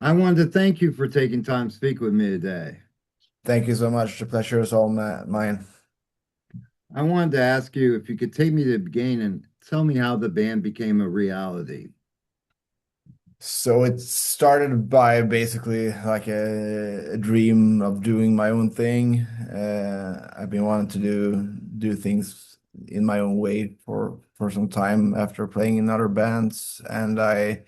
I wanted to thank you for taking time to speak with me today. Thank you so much. The pleasure is all mine. I wanted to ask you if you could take me to the beginning and tell me how the band became a reality. So it started by basically like a dream of doing my own thing. I've been wanting to do things in my own way for some time after playing in other bands, and I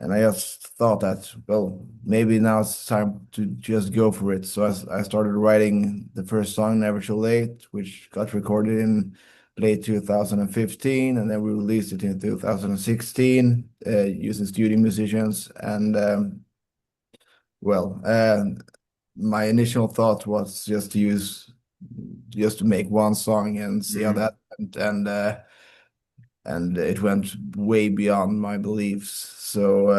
just thought that, well, maybe now it's time to just go for it. So I started writing the first song, Never Too Late, which got recorded in late 2015, and then we released it in 2016 using studio musicians. And well, my initial thought was just to make one song and see how Mhm. that went. And it went way beyond my beliefs. So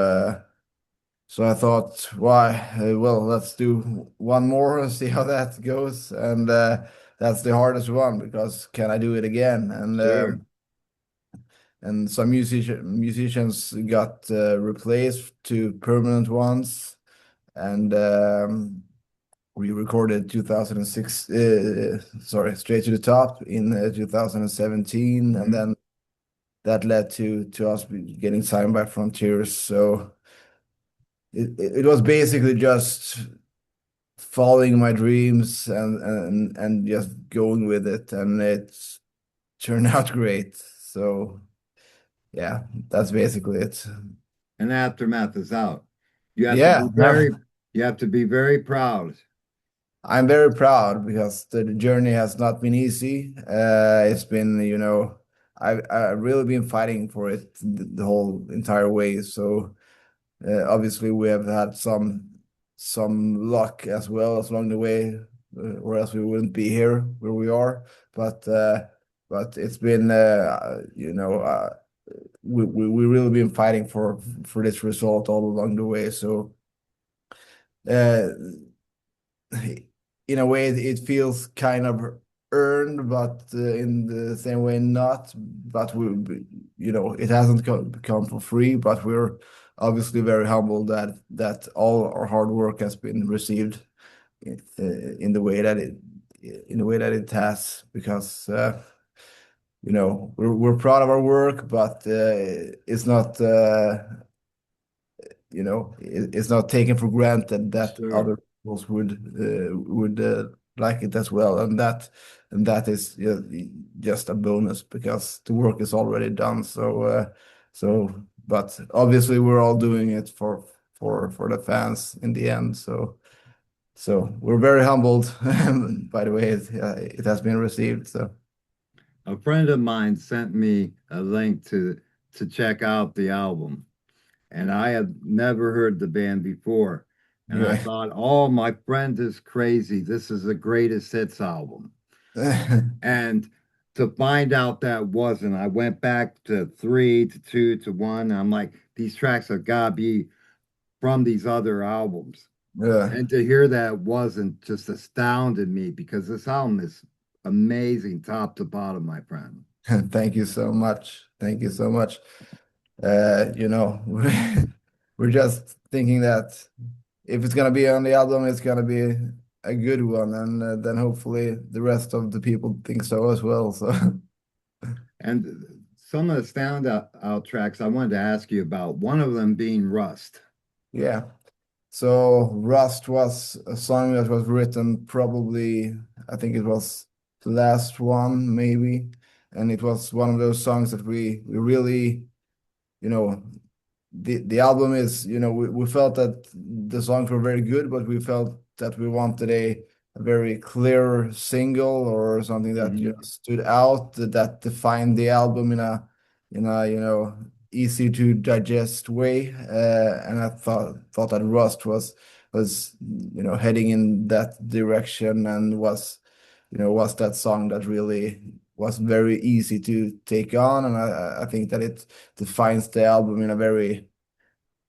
I thought, why? Well, let's do one more and see how that goes. And that's the hardest one because can I do it again? Sure. And some musicians got replaced to permanent ones, and we recorded 2006. Sorry, Straight to the Top in 2017, and Mhm. then that led to us getting signed by Frontiers. So it was basically just following my dreams and just going with it, and it's turned out great. So yeah, that's basically it. And aftermath is out. You have to Yeah, be very, you have to be very proud. I'm very proud because the journey has not been easy. It's been, I've really been fighting for it the whole entire way. So obviously, we have had some luck as well as along the way, or else we wouldn't be here where we are. But uh, but it's been, we really been fighting for this result all along the way. So uh, in a way, it feels kind of earned, but in the same way, not. But it hasn't come for free. But we're obviously very humbled that all our hard work has been received in the way that it has, because we're proud of our work, but it's not. It's not taken for granted that Sure. other people would like it as well, and that is just a bonus because the work is already done. But obviously we're all doing it for the fans in the end. So we're very humbled by the way it has been received. So A friend of mine sent me a link to check out the album, and I had never heard the band before. And I yeah. thought, oh, my friend is crazy. This is the greatest hits album. And to find out that wasn't, I went back to three, to two, to one. I'm like, these tracks have got to be from these other albums. Yeah. And to hear that wasn't just astounded me because this album is amazing top to bottom, my friend. Thank you so much. Thank you so much. We're just thinking that if it's gonna be on the album, it's gonna be a good one, and then hopefully the rest of the people think so as well. So And some of the out tracks I wanted to ask you about, one of them being Rust. yeah. So Rust was a song that was written probably, I think it was the last one maybe, and it was one of those songs that we really, you know, the album is, we felt that the songs were very good, but we felt that we wanted a very clear single or something that Mhm. stood out, that defined the album in a easy to digest way. And I thought that Rust was heading in that direction, and was that song that really was very easy to take on, and I think that it defines the album in a very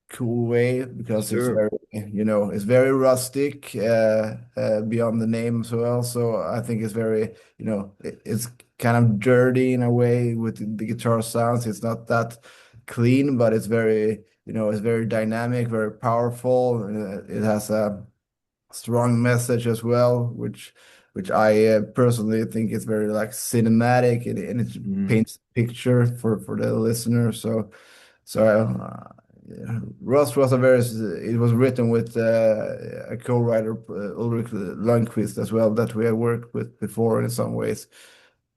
cool way because Sure. it's very rustic, beyond the name as well. So I think it's very, it's kind of dirty in a way with the guitar sounds. It's not that clean, but it's very, it's very dynamic, very powerful. It has a strong message as well, which I personally think is very like cinematic, and it Mm, paints a picture for the listener. Yeah. Rust was a very. It was written with a co-writer, Ulrich Lundqvist, as well, that we have worked with before in some ways.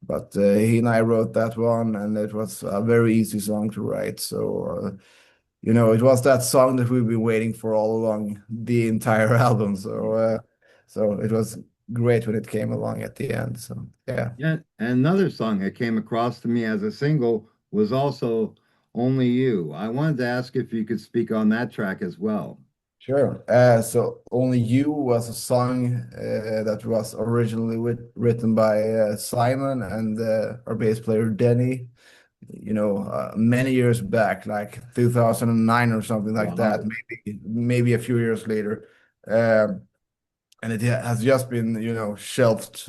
But he and I wrote that one, and it was a very easy song to write. It was that song that we've been waiting for all along the entire album. So it was great when it came along at the end. So yeah. yeah, and another song that came across to me as a single was also Only You. I wanted to ask if you could speak on that track as well. Sure. So Only You was a song that was originally written by Simon and our bass player Denny, many years back, like 2009 or something like that, Wow. maybe a few years later. Um, and it has just been, shelved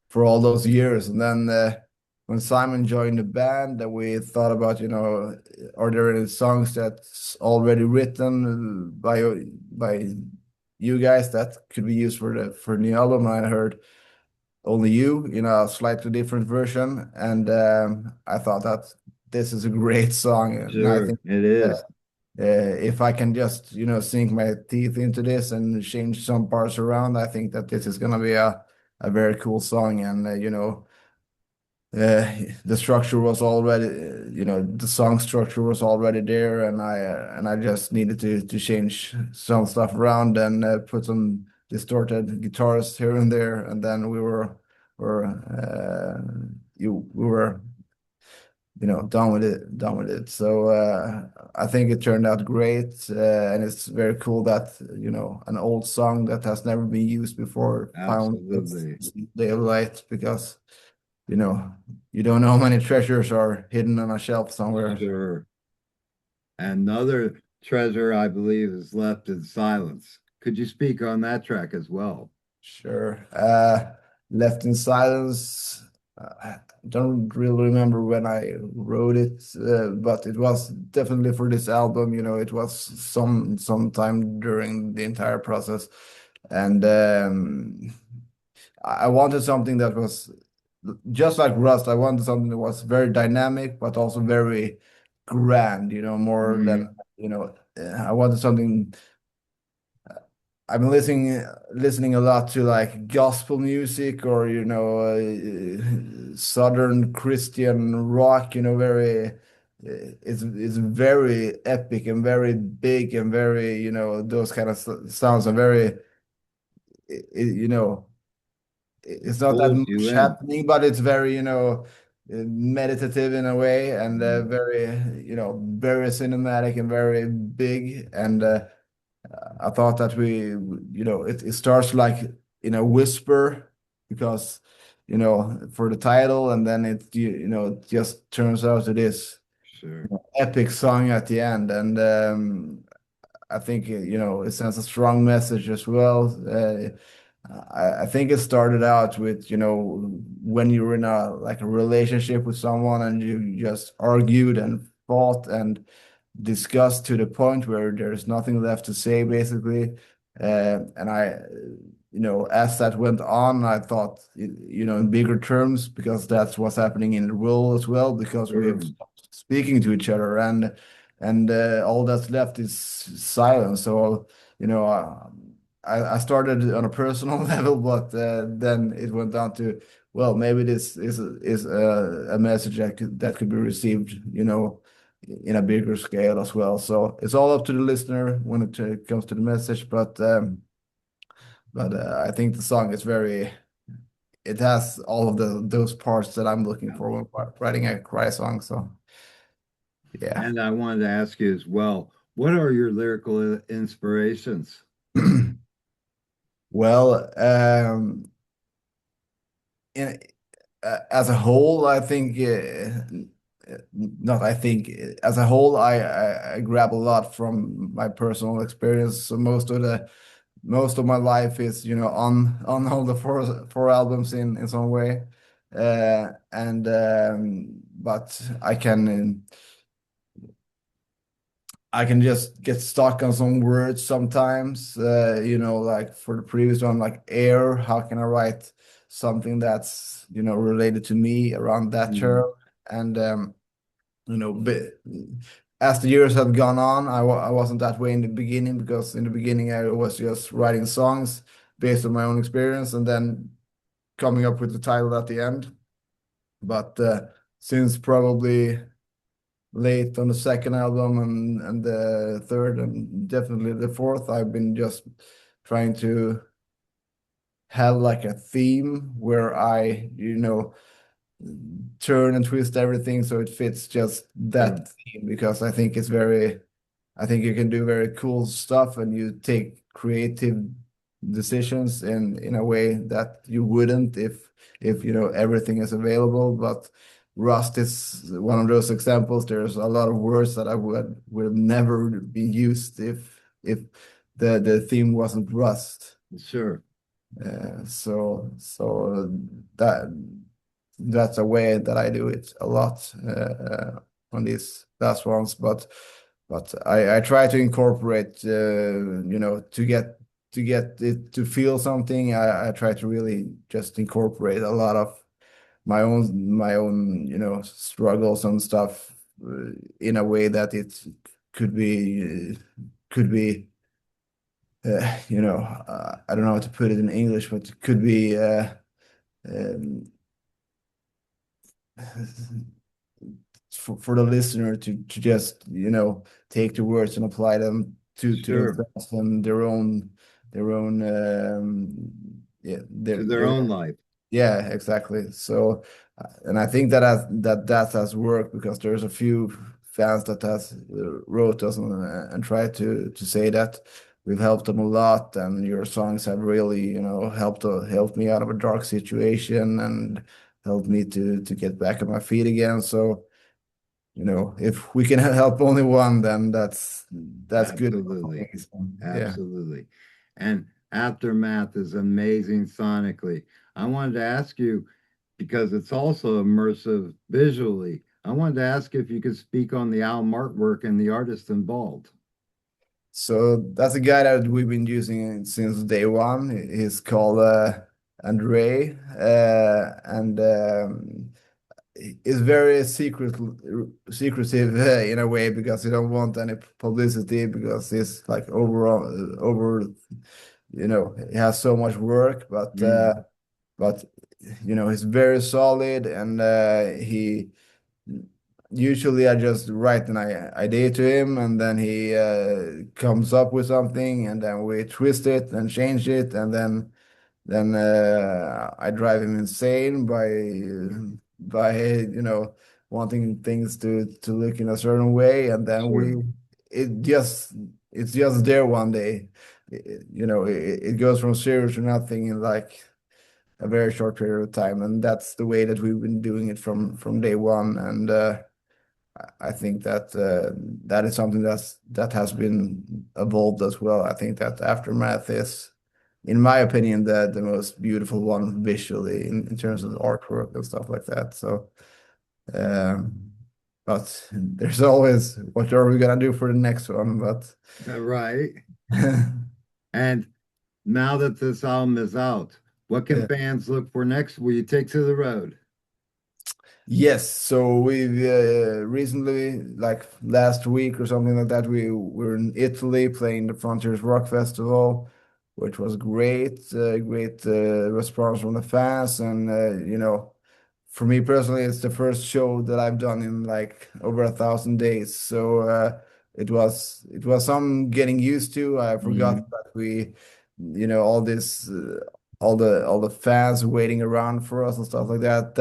for all those years. And then when Simon joined the band, that we thought about, are there any songs that's already written by you guys that could be used for the new album? And I heard Only You, a slightly different version, and I thought that this is a great song, and I Sure, think. it Uh, is. if I can just, sink my teeth into this and change some parts around, I think that this is gonna be a very cool song. And the structure was already, the song structure was already there, and I just needed to change some stuff around and put some distorted guitars here and there, and then were we were done with it. So I think it turned out great, and it's very cool that an old song that has never been used before found its Absolutely. day of light, because you know you don't know how many treasures are hidden on a shelf somewhere. Sure. Another treasure, I believe, is left in silence. Could you speak on that track as well? Sure. Left in Silence. I don't really remember when I wrote it, but it was definitely for this album. It was sometime during the entire process, and I wanted something that was just like Rust. I wanted something that was very dynamic, but also very grand. More than Mm, I wanted something. I've been listening a lot to like gospel music, or southern Christian rock. It's very epic and very big and very those kind of sounds are very you know it's not that pulls you much in. happening, but it's very meditative in a way, and Mm, very very cinematic and very big. And I thought that it starts like in a whisper, because for the title, and then it just turns out to this sure. epic song at the end. And I think it sends a strong message as well. I think it started out with when you were in a relationship with someone, and you just argued and fought and discussed to the point where there's nothing left to say, basically. And as that went on, I thought, in bigger terms, because that's what's happening in the world as well, because we have Sure. stopped speaking to each other, and all that's left is silence. So, I started on a personal level, but then it went down to, well, maybe this is a message that could be received, in a bigger scale as well. So it's all up to the listener when it comes to the message. But I think the song is very. It has all of those parts that I'm looking for when writing a cry song. So yeah. And I wanted to ask you as well, what are your lyrical inspirations? Well, in as a whole, I think not. I think as a whole, I grab a lot from my personal experience. So most of my life is on all the four albums in some way, and but I can I can just get stuck on some words sometimes. Like for the previous one, like air, how can I write something that's, related to me around that term? Mhm. And but as the years have gone on, I wasn't that way in the beginning, because in the beginning I was just writing songs based on my own experience and then coming up with the title at the end. But since probably late on the second album and the third and definitely the fourth, I've been just trying to have like a theme where I, turn and twist everything so it fits just Sure, that theme, because I think you can do very cool stuff and you take creative decisions in a way that you wouldn't if everything is available. But Rust is one of those examples. There's a lot of words that I would have never been used if the theme wasn't Rust. sure, So that that's a way that I do it a lot on these last ones. But I try to incorporate, to get it to feel something. I try to really just incorporate a lot of my own struggles and stuff in a way that it could be I don't know how to put it in English, but it could be um, for the listener to just take the words and apply them to sure. themselves and their own yeah To their own life. yeah, exactly. So, and I think that has worked, because there's a few fans that has wrote us and tried to say that we've helped them a lot, and your songs have really, helped me out of a dark situation and helped me to get back on my feet again. So, if we can help only one, then that's good enough for me. Absolutely. So, yeah. Absolutely. And Aftermath is amazing sonically. I wanted to ask you, because it's also immersive visually, I wanted to ask if you could speak on the album artwork and the artist involved. So that's a guy that we've been using since day one. He's called Andre, and is very secretive in a way, because he don't want any publicity, because he's like over, he has so much work, but Mhm. he's very solid, and he usually I just write an idea to him, and then he comes up with something, and then we twist it and change it, and then I drive him insane by wanting things to look in a certain way, and then Sure, it just it's just there one day. It goes from zero to nothing in like a very short period of time, and that's the way that we've been doing it from day one. And I think that that is something that has been evolved as well. I think that Aftermath is, in my opinion, the most beautiful one visually in terms of the artwork and stuff like that. So, um, but there's always what are we gonna do for the next one? But right. And now that this album is out, what can yeah. fans look for next? Will you take to the road? Yes, so we've recently, like last week or something like that, we were in Italy playing the Frontiers Rock Festival, which was great, great response from the fans, and for me personally, it's the first show that I've done in like over 1,000 days. So it was some getting used to. I forgot Mhm. that all this, all the fans waiting around for us and stuff like that.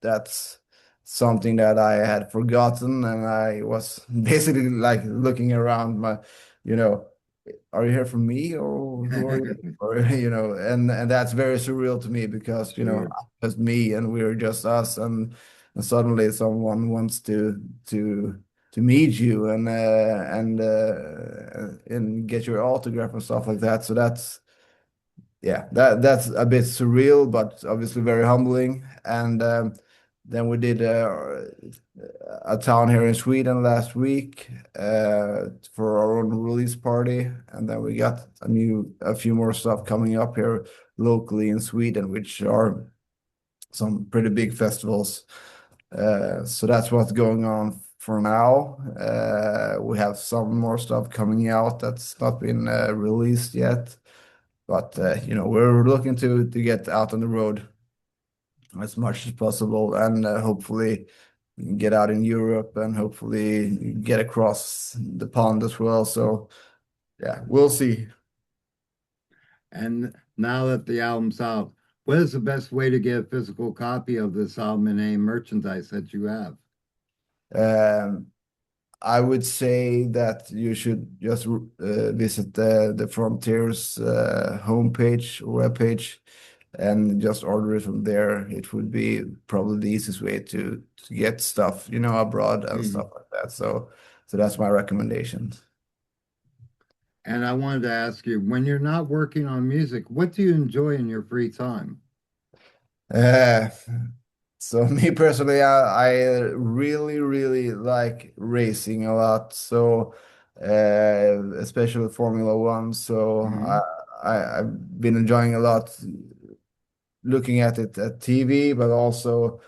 That's something that I had forgotten, and I was basically like looking around you know, are you here for me, or who are you? Or and that's very surreal to me, because Sure, just me, and we're just us, and suddenly someone wants to meet you and get your autograph and stuff like that. So that's yeah, that's a bit surreal, but obviously very humbling. And then we did a town here in Sweden last week for our own release party, and then we got a few more stuff coming up here locally in Sweden, which are some pretty big festivals. So that's what's going on for now. We have some more stuff coming out that's not been released yet, but we're looking to get out on the road as much as possible, and hopefully get out in Europe and hopefully get across the pond as well. So yeah, we'll see. And now that the album's out, what is the best way to get a physical copy of this album and any merchandise that you have? Um, I would say that you should just visit the Frontiers homepage or webpage and just order it from there. It would be probably the easiest way to get stuff, abroad and Mhm. stuff like that. So that's my recommendation. And I wanted to ask you, when you're not working on music, what do you enjoy in your free time? Uh, so me personally, I really, really like racing a lot. So especially Formula One. So Mhm. I've been enjoying a lot looking at it at TV, but also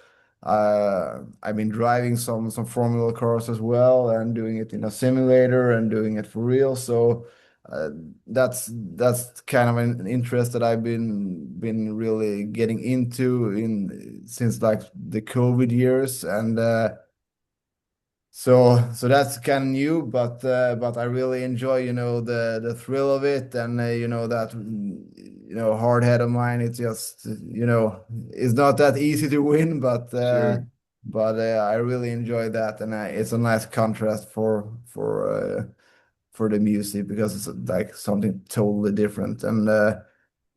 I've been driving some Formula cars as well and doing it in a simulator and doing it for real. So uh, that's kind of an interest that I've been really getting into in since like the COVID years, and so that's kind of new, but I really enjoy, the thrill of it, and that hard head of mine. It's just it's not that easy to win, Sure. but I really enjoy that, and it's a nice contrast for the music because it's like something totally different, and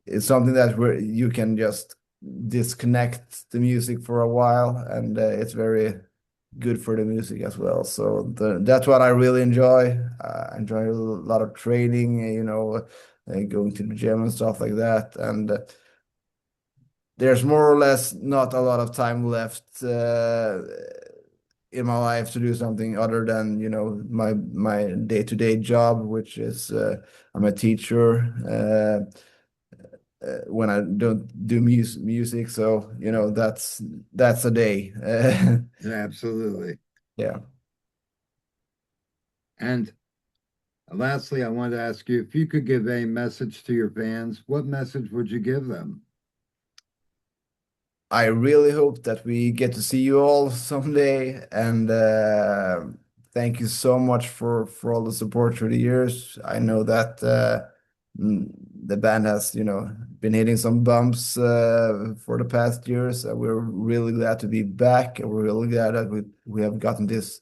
it's something that where you can just disconnect the music for a while, and it's very good for the music as well. So that's what I really enjoy. I enjoy a lot of training, going to the gym and stuff like that. And there's more or less not a lot of time left in my life to do something other than, my day-to-day job, which is I'm a teacher. When I don't do music, so that's a day. Absolutely. Yeah. And lastly, I wanted to ask you if you could give a message to your fans, what message would you give them? I really hope that we get to see you all someday. And thank you so much for all the support through the years. I know that mm, the band has, been hitting some bumps for the past years. And we're really glad to be back. And we're really glad that we have gotten this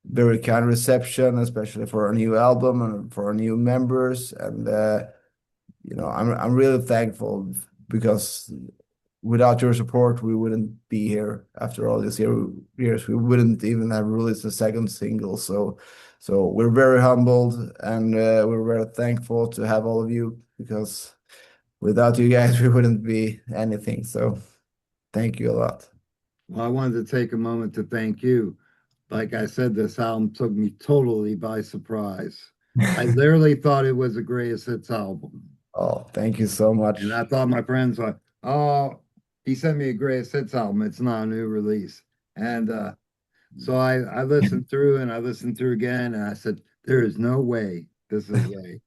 very kind reception, especially for our new album and for our new members. And I'm really thankful because without your support, we wouldn't be here after all these years. We wouldn't even have released a second single. So we're very humbled, and we're very thankful to have all of you because without you guys, we wouldn't be anything. So thank you a lot. Well, I wanted to take a moment to thank you. Like I said, this album took me totally by surprise. I literally thought it was the greatest hits album. Oh, thank you so And much. I thought my friends were, oh, he sent me a greatest hits album. It's not a new release. And so I listened through and I listened through again. And I said, there is no way this is a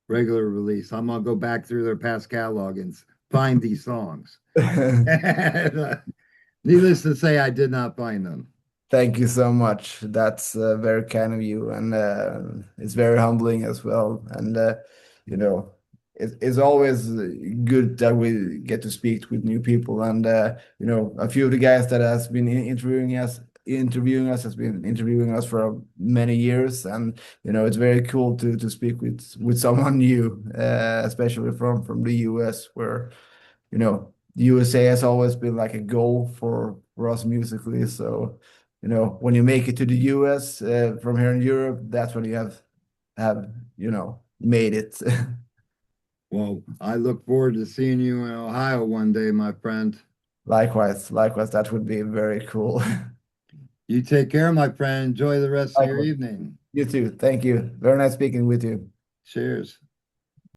regular release. I'm going to go back through their past catalog and find these songs. And, needless to say, I did not find them. Thank you so much. That's very kind of you, and it's very humbling as well. And you know, it's always good that we get to speak with new people. And a few of the guys that has been interviewing us has been interviewing us for many years, and it's very cool to speak with someone new, especially from the US, where the USA has always been like a goal for us musically. So, when you make it to the US from here in Europe, that's when you have made it. Well, I look forward to seeing you in Ohio one day, my friend. Likewise, likewise, that would be very cool. You take care, my friend. Enjoy the rest of your Likewise. evening. You too. Thank you. Very nice speaking with you. Cheers.